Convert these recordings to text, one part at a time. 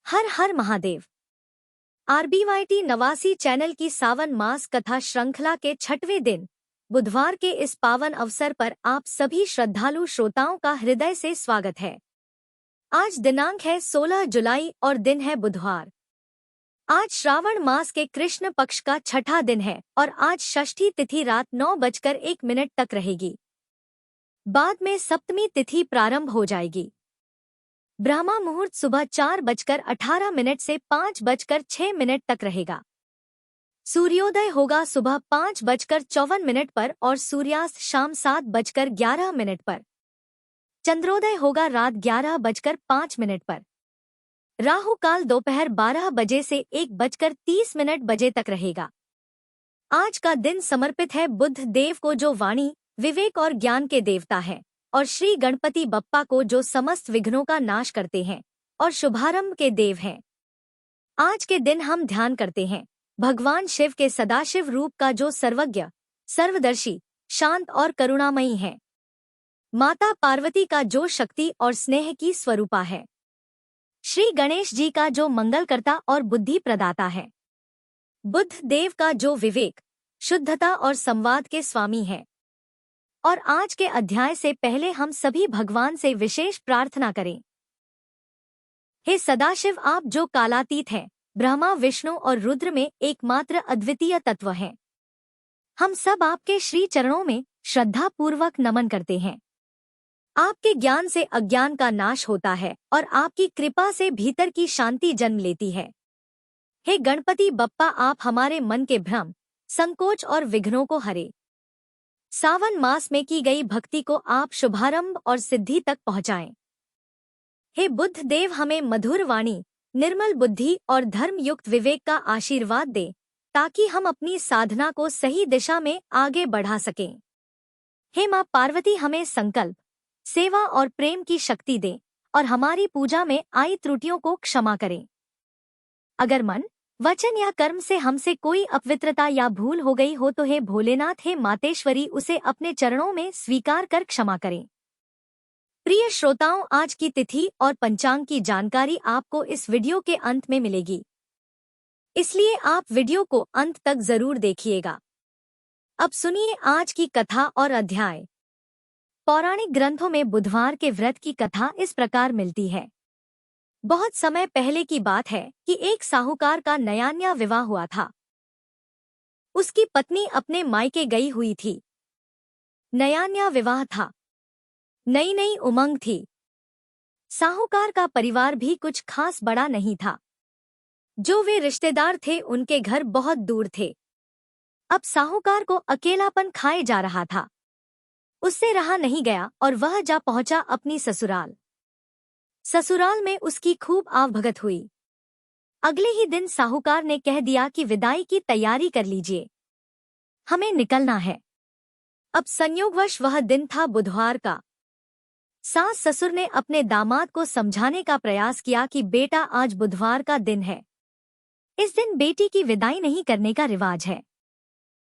हर हर महादेव। आरबीवाईटी नवासी चैनल की सावन मास कथा श्रृंखला के 6वें दिन बुधवार के इस पावन अवसर पर आप सभी श्रद्धालु श्रोताओं का हृदय से स्वागत है। आज दिनांक है 16 जुलाई और दिन है बुधवार। आज श्रावण मास के कृष्ण पक्ष का 6ठा दिन है और आज षष्ठी तिथि रात 9:01 तक रहेगी। बाद में सप्तमी तिथि प्रारंभ हो जाएगी। ब्रह्मा मुहूर्त सुबह 4:18 से 5:06 तक रहेगा। सूर्योदय होगा सुबह 5:54 पर और सूर्यास्त शाम 7:11 पर। चंद्रोदय होगा रात 11:05 पर। राहु काल दोपहर 12 बजे से 1:30 बजे तक रहेगा। आज का दिन समर्पित है बुध देव को, जो वाणी, विवेक और ज्ञान के देवता हैं, और श्री गणपति बप्पा को, जो समस्त विघ्नों का नाश करते हैं और शुभारंभ के देव हैं। आज के दिन हम ध्यान करते हैं भगवान शिव के सदाशिव रूप का, जो सर्वज्ञ, सर्वदर्शी, शांत और करुणामयी है। माता पार्वती का, जो शक्ति और स्नेह की स्वरूपा है। श्री गणेश जी का, जो मंगलकर्ता और बुद्धि प्रदाता है। बुध देव का, जो विवेक, शुद्धता और संवाद के स्वामी है। और आज के अध्याय से पहले हम सभी भगवान से विशेष प्रार्थना करें। हे सदाशिव, आप जो कालातीत हैं, ब्रह्मा, विष्णु और रुद्र में एकमात्र अद्वितीय तत्व हैं। हम सब आपके श्री चरणों में श्रद्धा पूर्वक नमन करते हैं। आपके ज्ञान से अज्ञान का नाश होता है और आपकी कृपा से भीतर की शांति जन्म लेती है। हे गणपति बप्पा, आप हमारे मन के भ्रम, संकोच और विघ्नों को हरे। सावन मास में की गई भक्ति को आप शुभारंभ और सिद्धि तक पहुंचाएं। हे बुद्ध देव, हमें मधुर वाणी, निर्मल बुद्धि और धर्मयुक्त विवेक का आशीर्वाद दें, ताकि हम अपनी साधना को सही दिशा में आगे बढ़ा सकें। हे मां पार्वती, हमें संकल्प, सेवा और प्रेम की शक्ति दें और हमारी पूजा में आई त्रुटियों को क्षमा करें। अगर मन, वचन या कर्म से हमसे कोई अपवित्रता या भूल हो गई हो तो हे भोलेनाथ, हे मातेश्वरी, उसे अपने चरणों में स्वीकार कर क्षमा करें। प्रिय श्रोताओं, आज की तिथि और पंचांग की जानकारी आपको इस वीडियो के अंत में मिलेगी, इसलिए आप वीडियो को अंत तक जरूर देखिएगा। अब सुनिए आज की कथा और अध्याय। पौराणिक ग्रंथों में बुधवार के व्रत की कथा इस प्रकार मिलती है। बहुत समय पहले की बात है कि एक साहूकार का नया विवाह हुआ था। उसकी पत्नी अपने मायके गई हुई थी। नया विवाह था, नई नई उमंग थी। साहूकार का परिवार भी कुछ खास बड़ा नहीं था। जो वे रिश्तेदार थे उनके घर बहुत दूर थे। अब साहूकार को अकेलापन खाए जा रहा था। उससे रहा नहीं गया और वह जा पहुंचा अपनी ससुराल। ससुराल में उसकी खूब आवभगत हुई। अगले ही दिन साहूकार ने कह दिया कि विदाई की तैयारी कर लीजिए, हमें निकलना है। अब संयोगवश वह दिन था बुधवार का। सास ससुर ने अपने दामाद को समझाने का प्रयास किया कि बेटा, आज बुधवार का दिन है। इस दिन बेटी की विदाई नहीं करने का रिवाज है।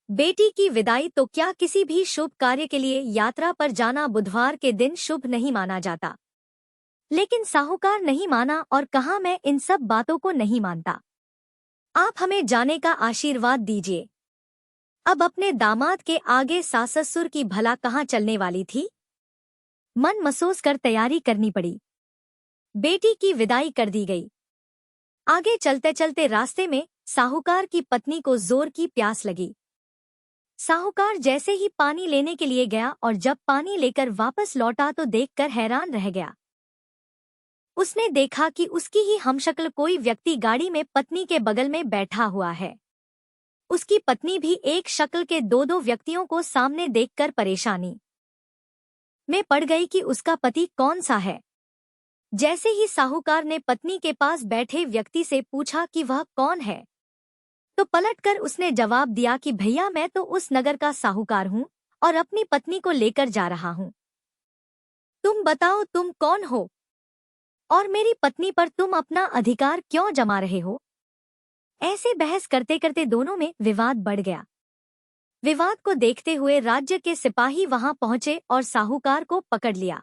बेटी की विदाई तो क्या, किसी भी शुभ कार्य के लिए यात्रा पर जाना बुधवार के दिन शुभ नहीं माना जाता। लेकिन साहूकार नहीं माना और कहा, मैं इन सब बातों को नहीं मानता। आप हमें जाने का आशीर्वाद दीजिए। अब अपने दामाद के आगे सास ससुर की भला कहाँ चलने वाली थी। मन महसूस कर तैयारी करनी पड़ी। बेटी की विदाई कर दी गई। आगे चलते चलते रास्ते में साहूकार की पत्नी को जोर की प्यास लगी। साहूकार जैसे ही पानी लेने के लिए गया और जब पानी लेकर वापस लौटा तो देखकर हैरान रह गया। उसने देखा कि उसकी ही हमशक्ल कोई व्यक्ति गाड़ी में पत्नी के बगल में बैठा हुआ है। उसकी पत्नी भी एक शक्ल के दो व्यक्तियों को सामने देखकर परेशानी में पड़ गई कि उसका पति कौन सा है। जैसे ही साहूकार ने पत्नी के पास बैठे व्यक्ति से पूछा कि वह कौन है, तो पलटकर उसने जवाब दिया कि भैया, मैं तो उस नगर का साहूकार हूँ और अपनी पत्नी को लेकर जा रहा हूँ। तुम बताओ, तुम कौन हो और मेरी पत्नी पर तुम अपना अधिकार क्यों जमा रहे हो। ऐसे बहस करते करते दोनों में विवाद बढ़ गया। विवाद को देखते हुए राज्य के सिपाही वहां पहुंचे और साहूकार को पकड़ लिया।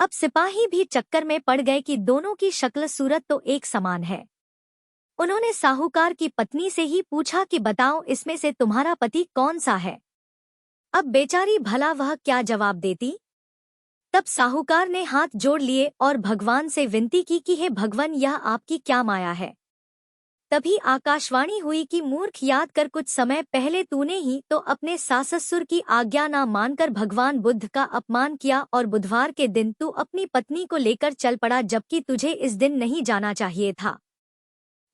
अब सिपाही भी चक्कर में पड़ गए कि दोनों की शक्ल सूरत तो एक समान है। उन्होंने साहूकार की पत्नी से ही पूछा कि बताओ इसमें से तुम्हारा पति कौन सा है। अब बेचारी भला वह क्या जवाब देती। तब साहूकार ने हाथ जोड़ लिए और भगवान से विनती की कि हे भगवान, यह आपकी क्या माया है। तभी आकाशवाणी हुई कि मूर्ख, याद कर कुछ समय पहले तूने ही तो अपने सास ससुर की आज्ञा न मानकर भगवान बुद्ध का अपमान किया और बुधवार के दिन तू अपनी पत्नी को लेकर चल पड़ा, जबकि तुझे इस दिन नहीं जाना चाहिए था।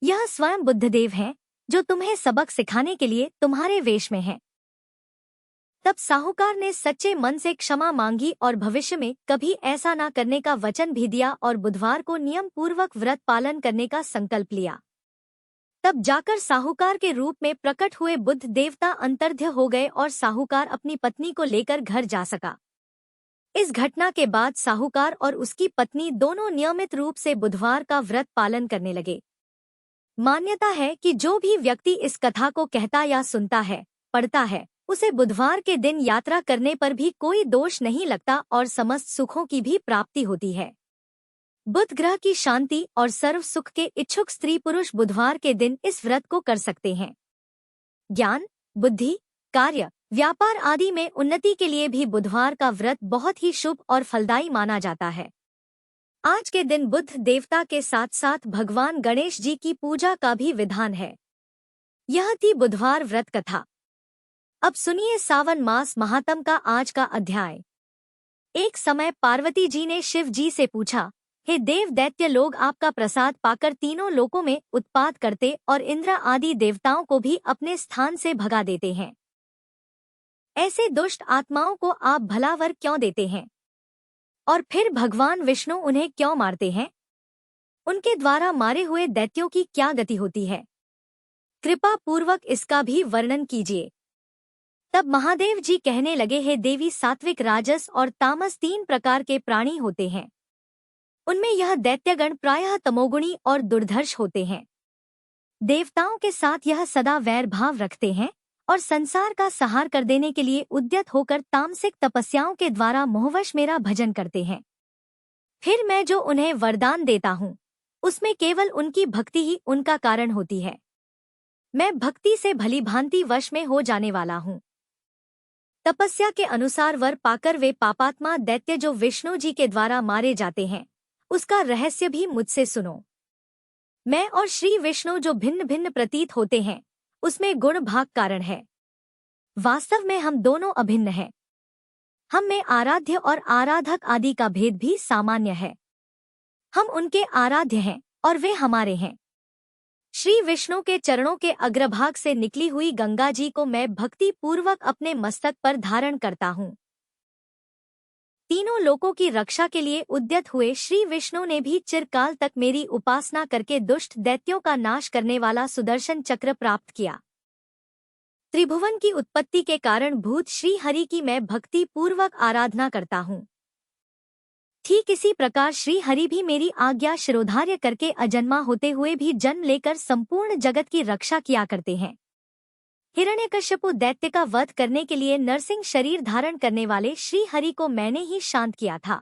यह स्वयं बुद्धदेव हैं जो तुम्हें सबक सिखाने के लिए तुम्हारे वेश में हैं। तब साहूकार ने सच्चे मन से क्षमा मांगी और भविष्य में कभी ऐसा न करने का वचन भी दिया और बुधवार को नियम पूर्वक व्रत पालन करने का संकल्प लिया। तब जाकर साहूकार के रूप में प्रकट हुए बुद्ध देवता अंतर्ध्य हो गए और साहूकार अपनी पत्नी को लेकर घर जा सका। इस घटना के बाद साहूकार और उसकी पत्नी दोनों नियमित रूप से बुधवार का व्रत पालन करने लगे। मान्यता है कि जो भी व्यक्ति इस कथा को कहता या सुनता है, पढ़ता है, उसे बुधवार के दिन यात्रा करने पर भी कोई दोष नहीं लगता और समस्त सुखों की भी प्राप्ति होती है। बुध ग्रह की शांति और सर्व सुख के इच्छुक स्त्री पुरुष बुधवार के दिन इस व्रत को कर सकते हैं। ज्ञान, बुद्धि, कार्य, व्यापार आदि में उन्नति के लिए भी बुधवार का व्रत बहुत ही शुभ और फलदायी माना जाता है। आज के दिन बुद्ध देवता के साथ साथ भगवान गणेश जी की पूजा का भी विधान है। यह थी बुधवार व्रत कथा। अब सुनिए सावन मास महात्म का आज का अध्याय। एक समय पार्वती जी ने शिव जी से पूछा, हे देव, दैत्य लोग आपका प्रसाद पाकर तीनों लोकों में उत्पात करते और इंद्र आदि देवताओं को भी अपने स्थान से भगा देते हैं। ऐसे दुष्ट आत्माओं को आप भलावर क्यों देते हैं? और फिर भगवान विष्णु उन्हें क्यों मारते हैं? उनके द्वारा मारे हुए दैत्यों की क्या गति होती है? कृपा पूर्वक इसका भी वर्णन कीजिए। तब महादेव जी कहने लगे, हे देवी, सात्विक, राजस और तामस 3 प्रकार के प्राणी होते हैं। उनमें यह दैत्यगण प्रायः तमोगुणी और दुर्धर्ष होते हैं। देवताओं के साथ यह सदा वैर भाव रखते हैं और संसार का सहार कर देने के लिए उद्यत होकर तामसिक तपस्याओं के द्वारा मोहवश मेरा भजन करते हैं। फिर मैं जो उन्हें वरदान देता हूँ उसमें केवल उनकी भक्ति ही उनका कारण होती है। मैं भक्ति से भली भांति वश में हो जाने वाला हूँ। तपस्या के अनुसार वर पाकर वे पापात्मा दैत्य जो विष्णु जी के द्वारा मारे जाते हैं, उसका रहस्य भी मुझसे सुनो। मैं और श्री विष्णु जो भिन्न भिन्न प्रतीत होते हैं, उसमें गुण भाग कारण है। वास्तव में हम दोनों अभिन्न हैं। हम में आराध्य और आराधक आदि का भेद भी सामान्य है। हम उनके आराध्य हैं और वे हमारे हैं। श्री विष्णु के चरणों के अग्रभाग से निकली हुई गंगा जी को मैं भक्ति पूर्वक अपने मस्तक पर धारण करता हूँ। तीनों लोकों की रक्षा के लिए उद्यत हुए श्री विष्णु ने भी चिरकाल तक मेरी उपासना करके दुष्ट दैत्यों का नाश करने वाला सुदर्शन चक्र प्राप्त किया। त्रिभुवन की उत्पत्ति के कारण भूत श्री हरि की मैं भक्ति पूर्वक आराधना करता हूँ। ठीक इसी प्रकार श्री हरि भी मेरी आज्ञा शिरोधार्य करके अजन्मा होते हुए भी जन्म लेकर संपूर्ण जगत की रक्षा किया करते हैं। हिरण्यकश्यपु दैत्य का वध करने के लिए नरसिंह शरीर धारण करने वाले श्री हरि को मैंने ही शांत किया था।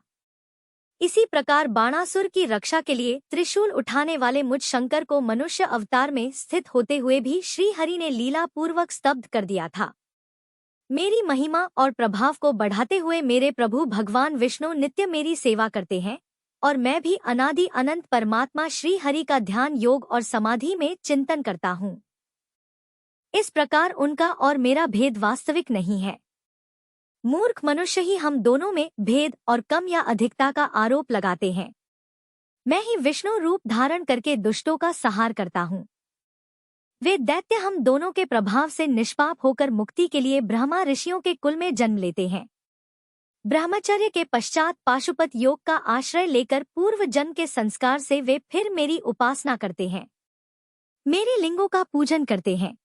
इसी प्रकार बाणासुर की रक्षा के लिए त्रिशूल उठाने वाले मुझ शंकर को मनुष्य अवतार में स्थित होते हुए भी श्री हरि ने लीला पूर्वक स्तब्ध कर दिया था। मेरी महिमा और प्रभाव को बढ़ाते हुए मेरे प्रभु भगवान विष्णु नित्य मेरी सेवा करते हैं और मैं भी अनादि अनंत परमात्मा श्री हरि का ध्यान, योग और समाधि में चिंतन करता हूँ। इस प्रकार उनका और मेरा भेद वास्तविक नहीं है। मूर्ख मनुष्य ही हम दोनों में भेद और कम या अधिकता का आरोप लगाते हैं। मैं ही विष्णु रूप धारण करके दुष्टों का संहार करता हूँ। वे दैत्य हम दोनों के प्रभाव से निष्पाप होकर मुक्ति के लिए ब्रह्मा ऋषियों के कुल में जन्म लेते हैं। ब्रह्मचर्य के पश्चात पाशुपत योग का आश्रय लेकर पूर्व जन्म के संस्कार से वे फिर मेरी उपासना करते हैं, मेरे लिंगों का पूजन करते हैं।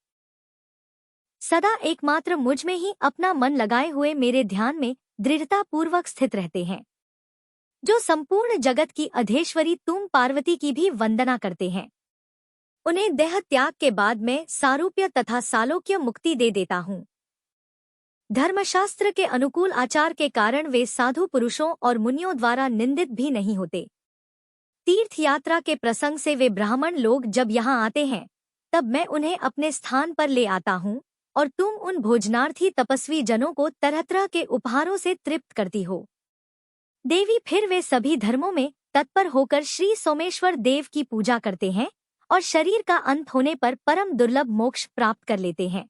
सदा एकमात्र मुझ में ही अपना मन लगाए हुए मेरे ध्यान में दृढ़ता पूर्वक स्थित रहते हैं। जो संपूर्ण जगत की अधीश्वरी तुम पार्वती की भी वंदना करते हैं, उन्हें देह त्याग के बाद मैं सारूप्य तथा सालोक्य मुक्ति दे देता हूँ। धर्मशास्त्र के अनुकूल आचार के कारण वे साधु पुरुषों और मुनियों द्वारा निंदित भी नहीं होते। तीर्थ यात्रा के प्रसंग से वे ब्राह्मण लोग जब यहाँ आते हैं तब मैं उन्हें अपने स्थान पर ले आता हूँ और तुम उन भोजनार्थी तपस्वी जनों को तरह तरह के उपहारों से तृप्त करती हो। देवी फिर वे सभी धर्मों में तत्पर होकर श्री सोमेश्वर देव की पूजा करते हैं और शरीर का अंत होने पर परम दुर्लभ मोक्ष प्राप्त कर लेते हैं।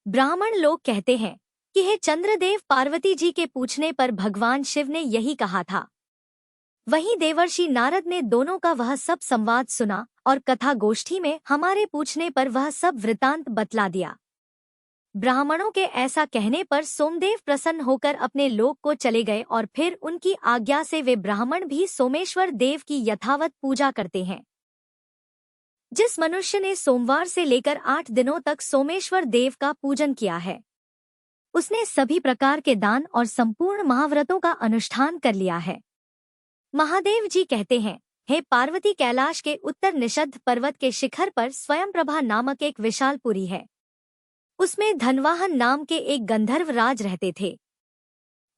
ब्राह्मण लोग कहते हैं कि हे चंद्रदेव, पार्वती जी के पूछने पर भगवान शिव ने यही कहा था। वहीं देवर्षि नारद ने दोनों का वह सब संवाद सुना और कथा गोष्ठी में हमारे पूछने पर वह सब वृतांत बतला दिया। ब्राह्मणों के ऐसा कहने पर सोमदेव प्रसन्न होकर अपने लोक को चले गए और फिर उनकी आज्ञा से वे ब्राह्मण भी सोमेश्वर देव की यथावत पूजा करते हैं। जिस मनुष्य ने सोमवार से लेकर 8 दिनों तक सोमेश्वर देव का पूजन किया है, उसने सभी प्रकार के दान और संपूर्ण महाव्रतों का अनुष्ठान कर लिया है। महादेव जी कहते हैं, हे पार्वती, कैलाश के उत्तर निषद्ध पर्वत के शिखर पर स्वयंप्रभा नामक एक विशाल पुरी है। उसमें धनवाहन नाम के एक गंधर्व राज रहते थे।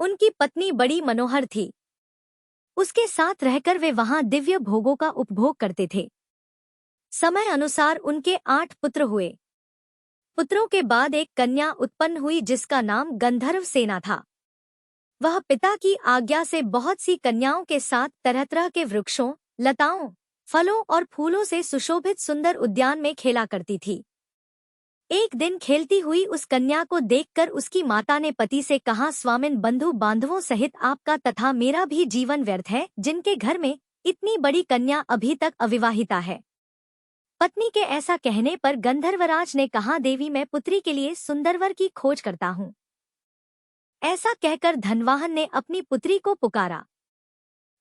उनकी पत्नी बड़ी मनोहर थी। उसके साथ रहकर वे वहां दिव्य भोगों का उपभोग करते थे। समय अनुसार उनके 8 पुत्र हुए। पुत्रों के बाद एक कन्या उत्पन्न हुई जिसका नाम गंधर्व सेना था। वह पिता की आज्ञा से बहुत सी कन्याओं के साथ तरह तरह के वृक्षों, लताओं, फलों और फूलों से सुशोभित सुंदर उद्यान में खेला करती थी। एक दिन खेलती हुई उस कन्या को देखकर उसकी माता ने पति से कहा, स्वामिन, बंधु बांधवों सहित आपका तथा मेरा भी जीवन व्यर्थ है, जिनके घर में इतनी बड़ी कन्या अभी तक अविवाहिता है। पत्नी के ऐसा कहने पर गंधर्वराज ने कहा, देवी, मैं पुत्री के लिए सुंदरवर की खोज करता हूँ। ऐसा कहकर धनवाहन ने अपनी पुत्री को पुकारा।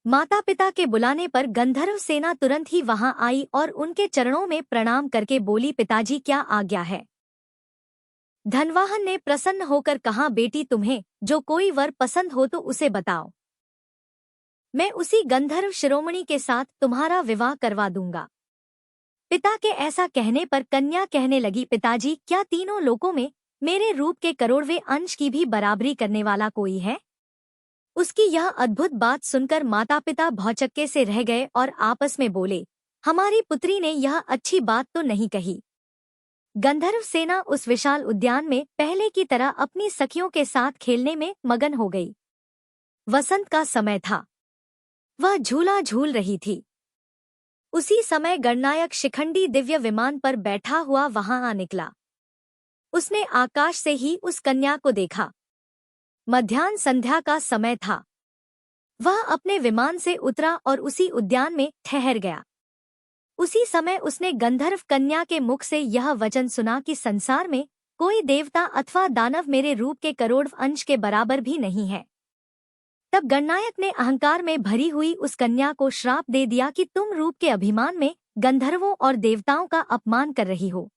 माता पिता के बुलाने पर गंधर्व सेना तुरंत ही वहां आई और उनके चरणों में प्रणाम करके बोली, पिताजी, क्या आज्ञा है? धनवाहन ने प्रसन्न होकर कहा, बेटी, तुम्हें जो कोई वर पसंद हो तो उसे बताओ। मैं उसी गंधर्व शिरोमणि के साथ तुम्हारा विवाह करवा दूंगा। पिता के ऐसा कहने पर कन्या कहने लगी, पिताजी, क्या तीनों लोकों में मेरे रूप के करोड़वें अंश की भी बराबरी करने वाला कोई है? उसकी यह अद्भुत बात सुनकर माता पिता भौचक्के से रह गए और आपस में बोले, हमारी पुत्री ने यह अच्छी बात तो नहीं कही। गंधर्व सेना उस विशाल उद्यान में पहले की तरह अपनी सखियों के साथ खेलने में मगन हो गई। वसंत का समय था। वह झूला झूल रही थी। उसी समय गणनायक शिखंडी दिव्य विमान पर बैठा हुआ वहां आ निकला। उसने आकाश से ही उस कन्या को देखा। मध्याह्न संध्या का समय था। वह अपने विमान से उतरा और उसी उद्यान में ठहर गया। उसी समय उसने गंधर्व कन्या के मुख से यह वचन सुना कि संसार में कोई देवता अथवा दानव मेरे रूप के करोड़ अंश के बराबर भी नहीं है। तब गणनायक ने अहंकार में भरी हुई उस कन्या को श्राप दे दिया कि तुम रूप के अभिमान में गंधर्वों और देवताओं का अपमान कर रही हो।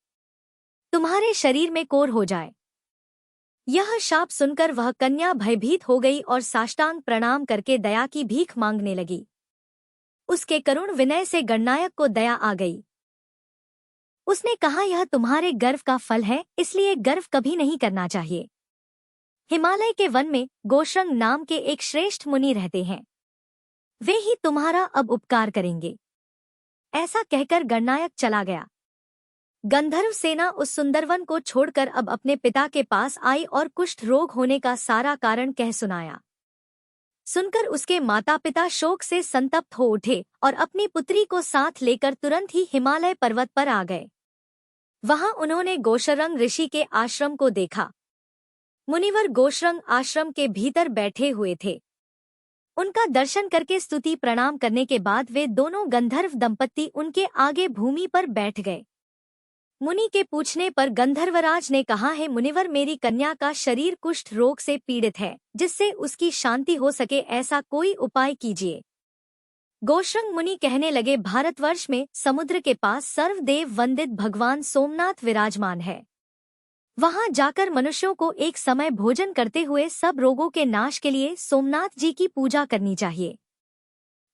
तुम्हारे शरीर में कोर हो जाए। यह शाप सुनकर वह कन्या भयभीत हो गई और साष्टांग प्रणाम करके दया की भीख मांगने लगी। उसके करुण विनय से गणनायक को दया आ गई। उसने कहा, यह तुम्हारे गर्व का फल है, इसलिए गर्व कभी नहीं करना चाहिए। हिमालय के वन में गोश्रंग नाम के एक श्रेष्ठ मुनि रहते हैं। वे ही तुम्हारा अब उपकार करेंगे। ऐसा कहकर गणनायक चला गया। गंधर्व सेना उस सुंदरवन को छोड़कर अब अपने पिता के पास आई और कुष्ठ रोग होने का सारा कारण कह सुनाया। सुनकर उसके माता पिता शोक से संतप्त हो उठे और अपनी पुत्री को साथ लेकर तुरंत ही हिमालय पर्वत पर आ गए। वहां उन्होंने गोशरंग ऋषि के आश्रम को देखा। मुनिवर गोशरंग आश्रम के भीतर बैठे हुए थे। उनका दर्शन करके स्तुति प्रणाम करने के बाद वे दोनों गंधर्व दंपत्ति उनके आगे भूमि पर बैठ गए। मुनि के पूछने पर गंधर्वराज ने कहा, है मुनिवर, मेरी कन्या का शरीर कुष्ठ रोग से पीड़ित है, जिससे उसकी शांति हो सके ऐसा कोई उपाय कीजिए। गोश्रंग मुनि कहने लगे, भारतवर्ष में समुद्र के पास सर्वदेव वंदित भगवान सोमनाथ विराजमान है। वहां जाकर मनुष्यों को एक समय भोजन करते हुए सब रोगों के नाश के लिए सोमनाथ जी की पूजा करनी चाहिए।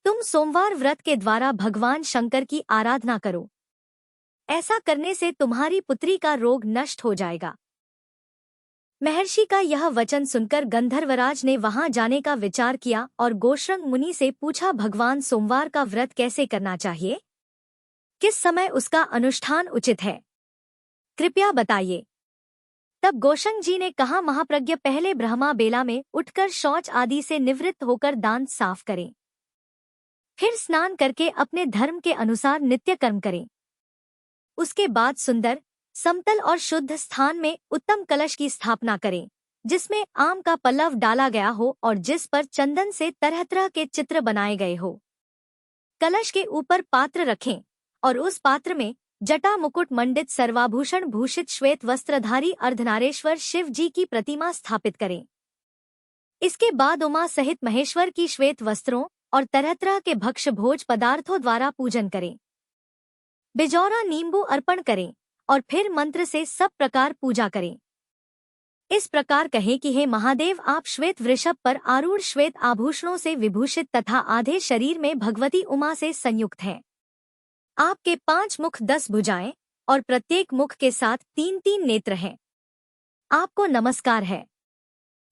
तुम सोमवार व्रत के द्वारा भगवान शंकर की आराधना करो। ऐसा करने से तुम्हारी पुत्री का रोग नष्ट हो जाएगा। महर्षि का यह वचन सुनकर गंधर्वराज ने वहां जाने का विचार किया और गोश्रंग मुनि से पूछा, भगवान सोमवार का व्रत कैसे करना चाहिए? किस समय उसका अनुष्ठान उचित है? कृपया बताइए। तब गोशंग जी ने कहा, महाप्रज्ञ, पहले ब्रह्मा बेला में उठकर शौच आदि से निवृत्त होकर दांत साफ करें। फिर स्नान करके अपने धर्म के अनुसार नित्य कर्म करें। उसके बाद सुंदर, समतल और शुद्ध स्थान में उत्तम कलश की स्थापना करें, जिसमें आम का पल्लव डाला गया हो और जिस पर चंदन से तरह तरह के चित्र बनाए गए हो। कलश के ऊपर पात्र रखें और उस पात्र में जटा मुकुट मंडित सर्वाभूषण भूषित श्वेत वस्त्रधारी अर्धनारेश्वर शिव जी की प्रतिमा स्थापित करें। इसके बाद उमा सहित महेश्वर की श्वेत वस्त्रों और तरह तरह के भक्ष्य भोज पदार्थों द्वारा पूजन करें। बिजौरा नींबू अर्पण करें और फिर मंत्र से सब प्रकार पूजा करें। इस प्रकार कहें कि हे महादेव, आप श्वेत वृषभ पर आरूढ़ श्वेत आभूषणों से विभूषित तथा आधे शरीर में भगवती उमा से संयुक्त हैं। आपके 5 मुख 10 भुजाएं और प्रत्येक मुख के साथ 3-3 नेत्र हैं। आपको नमस्कार है।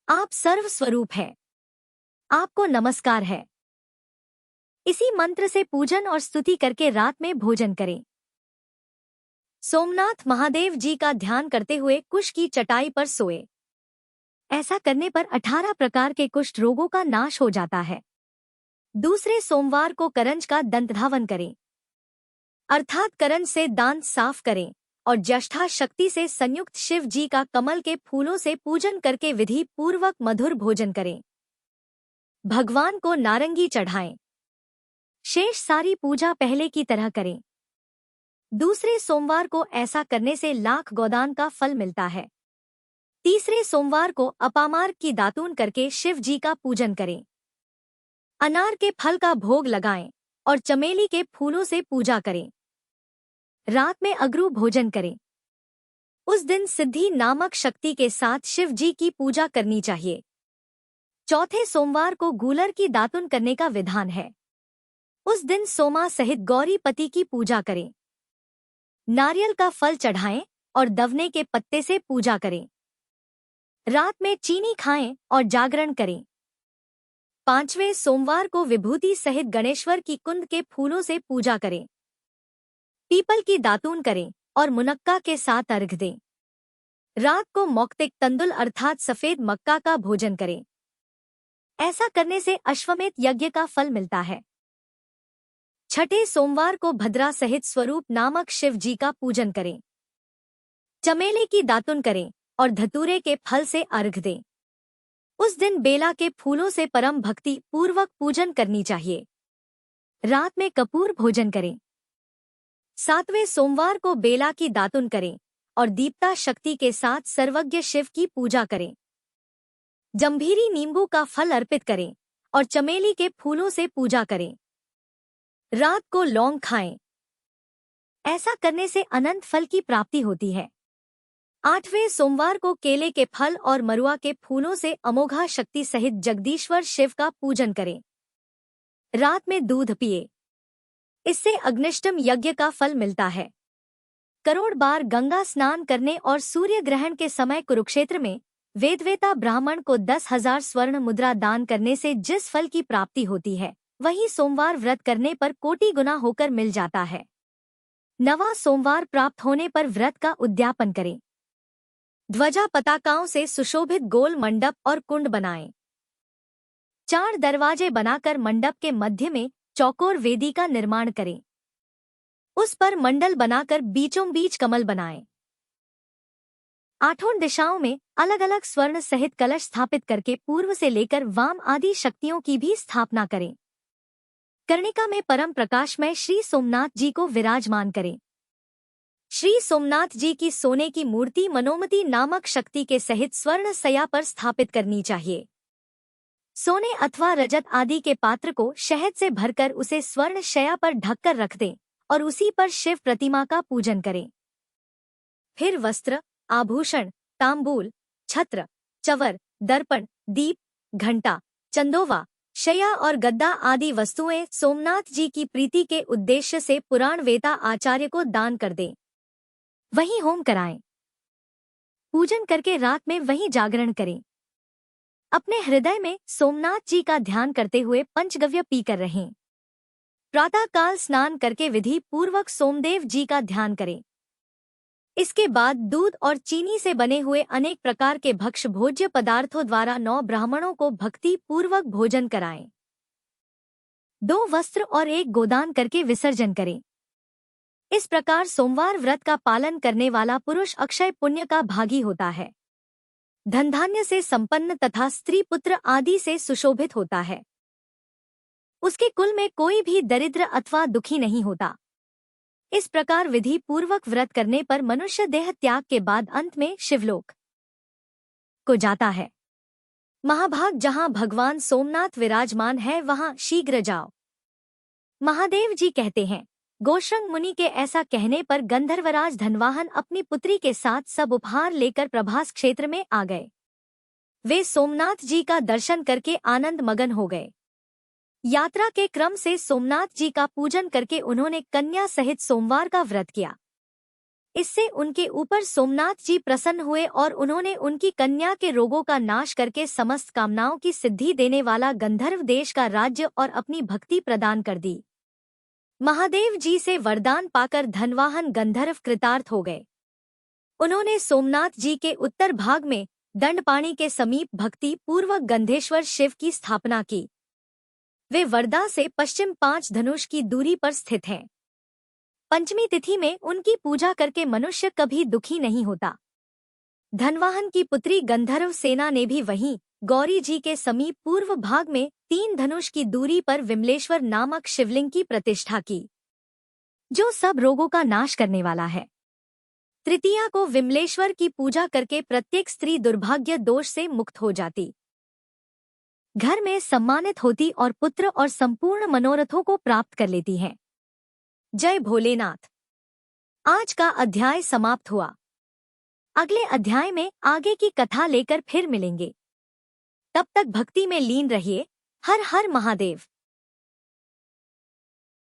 आप सर्व स्वरूप हैं। आपको नमस्कार है। इसी मंत्र से पूजन और स्तुति करके रात में भोजन करें। सोमनाथ महादेव जी का ध्यान करते हुए कुश की चटाई पर सोए। ऐसा करने पर 18 प्रकार के कुष्ठ रोगों का नाश हो जाता है। दूसरे सोमवार को करंज का दंतधावन करें, अर्थात करंज से दांत साफ करें और ज्येष्ठा शक्ति से संयुक्त शिव जी का कमल के फूलों से पूजन करके विधि पूर्वक मधुर भोजन करें। भगवान को नारंगी चढ़ाएं। शेष सारी पूजा पहले की तरह करें। दूसरे सोमवार को ऐसा करने से लाख गोदान का फल मिलता है। तीसरे सोमवार को अपामार्ग की दातून करके शिव जी का पूजन करें। अनार के फल का भोग लगाएं और चमेली के फूलों से पूजा करें। रात में अगरू भोजन करें। उस दिन सिद्धि नामक शक्ति के साथ शिव जी की पूजा करनी चाहिए। चौथे सोमवार को गूलर की दातुन करने का विधान है। उस दिन सोमा सहित गौरी पति की पूजा करें। नारियल का फल चढ़ाएं और दवने के पत्ते से पूजा करें। रात में चीनी खाएं और जागरण करें। पांचवें सोमवार को विभूति सहित गणेश्वर की कुंद के फूलों से पूजा करें। पीपल की दातून करें और मुनक्का के साथ अर्घ दें। रात को मौक्तिक तंदुल अर्थात सफेद मक्का का भोजन करें। ऐसा करने से अश्वमेध यज्ञ का फल मिलता है। छठे सोमवार को भद्रा सहित स्वरूप नामक शिव जी का पूजन करें। चमेली की दातुन करें और धतूरे के फल से अर्घ दें। उस दिन बेला के फूलों से परम भक्ति पूर्वक पूजन करनी चाहिए। रात में कपूर भोजन करें। सातवें सोमवार को बेला की दातुन करें और दीप्ता शक्ति के साथ सर्वज्ञ शिव की पूजा करें। जंभीरी नींबू का फल अर्पित करें और चमेली के फूलों से पूजा करें। रात को लौंग खाएं। ऐसा करने से अनंत फल की प्राप्ति होती है। आठवें सोमवार को केले के फल और मरुआ के फूलों से अमोघा शक्ति सहित जगदीश्वर शिव का पूजन करें। रात में दूध पिए। इससे अग्निष्टम यज्ञ का फल मिलता है। करोड़ बार गंगा स्नान करने और सूर्य ग्रहण के समय कुरुक्षेत्र में वेदवेता ब्राह्मण को 10,000 स्वर्ण मुद्रा दान करने से जिस फल की प्राप्ति होती है, वही सोमवार व्रत करने पर कोटि गुना होकर मिल जाता है। नवा सोमवार प्राप्त होने पर व्रत का उद्यापन करें। ध्वजा पताकाओं से सुशोभित गोल मंडप और कुंड बनाएं। 4 दरवाजे बनाकर मंडप के मध्य में चौकोर वेदी का निर्माण करें। उस पर मंडल बनाकर बीचों बीच कमल बनाएं। 8 दिशाओं में अलग अलग स्वर्ण सहित कलश स्थापित करके पूर्व से लेकर वाम आदि शक्तियों की भी स्थापना करें। कर्णिका में परम प्रकाशमय श्री सोमनाथ जी को विराजमान करें। श्री सोमनाथ जी की सोने की मूर्ति मनोमती नामक शक्ति के सहित स्वर्ण सया पर स्थापित करनी चाहिए। सोने अथवा रजत आदि के पात्र को शहद से भरकर उसे स्वर्ण शया पर ढककर रख दें और उसी पर शिव प्रतिमा का पूजन करें। फिर वस्त्र, आभूषण, तांबूल, छत्र, चवर, दर्पण, दीप, घंटा, चंदोवा, शया और गद्दा आदि वस्तुएं सोमनाथ जी की प्रीति के उद्देश्य से पुराण वेता आचार्य को दान कर दें। वहीं होम कराएं। पूजन करके रात में वहीं जागरण करें। अपने हृदय में सोमनाथ जी का ध्यान करते हुए पंचगव्य पीकर रहें। प्रातः काल स्नान करके विधि पूर्वक सोमदेव जी का ध्यान करें। इसके बाद दूध और चीनी से बने हुए अनेक प्रकार के भक्ष्य भोज्य पदार्थों द्वारा 9 ब्राह्मणों को भक्ति पूर्वक भोजन कराएं। 2 वस्त्र और 1 गोदान करके विसर्जन करें। इस प्रकार सोमवार व्रत का पालन करने वाला पुरुष अक्षय पुण्य का भागी होता है, धन धान्य से संपन्न तथा स्त्री पुत्र आदि से सुशोभित होता है। उसके कुल में कोई भी दरिद्र अथवा दुखी नहीं होता। इस प्रकार विधि पूर्वक व्रत करने पर मनुष्य देह त्याग के बाद अंत में शिवलोक को जाता है। महाभाग जहां भगवान सोमनाथ विराजमान है वहां शीघ्र जाओ। महादेव जी कहते हैं, गोश्रंग मुनि के ऐसा कहने पर गंधर्वराज धनवाहन अपनी पुत्री के साथ सब उपहार लेकर प्रभास क्षेत्र में आ गए। वे सोमनाथ जी का दर्शन करके आनंद मगन हो गए। यात्रा के क्रम से सोमनाथ जी का पूजन करके उन्होंने कन्या सहित सोमवार का व्रत किया। इससे उनके ऊपर सोमनाथ जी प्रसन्न हुए और उन्होंने उनकी कन्या के रोगों का नाश करके समस्त कामनाओं की सिद्धि देने वाला गंधर्व देश का राज्य और अपनी भक्ति प्रदान कर दी। महादेव जी से वरदान पाकर धनवाहन गंधर्व कृतार्थ हो गए। उन्होंने सोमनाथ जी के उत्तर भाग में दंडपाणी के समीप भक्ति पूर्वक गंधेश्वर शिव की स्थापना की। वे वर्धा से पश्चिम 5 धनुष की दूरी पर स्थित हैं। पंचमी तिथि में उनकी पूजा करके मनुष्य कभी दुखी नहीं होता। धनवाहन की पुत्री गंधर्व सेना ने भी वहीं गौरी जी के समीप पूर्व भाग में 3 धनुष की दूरी पर विमलेश्वर नामक शिवलिंग की प्रतिष्ठा की, जो सब रोगों का नाश करने वाला है। तृतीया को विमलेश्वर की पूजा करके प्रत्येक स्त्री दुर्भाग्य दोष से मुक्त हो जाती, घर में सम्मानित होती और पुत्र और संपूर्ण मनोरथों को प्राप्त कर लेती है। जय भोलेनाथ। आज का अध्याय समाप्त हुआ। अगले अध्याय में आगे की कथा लेकर फिर मिलेंगे। तब तक भक्ति में लीन रहिए। हर हर महादेव।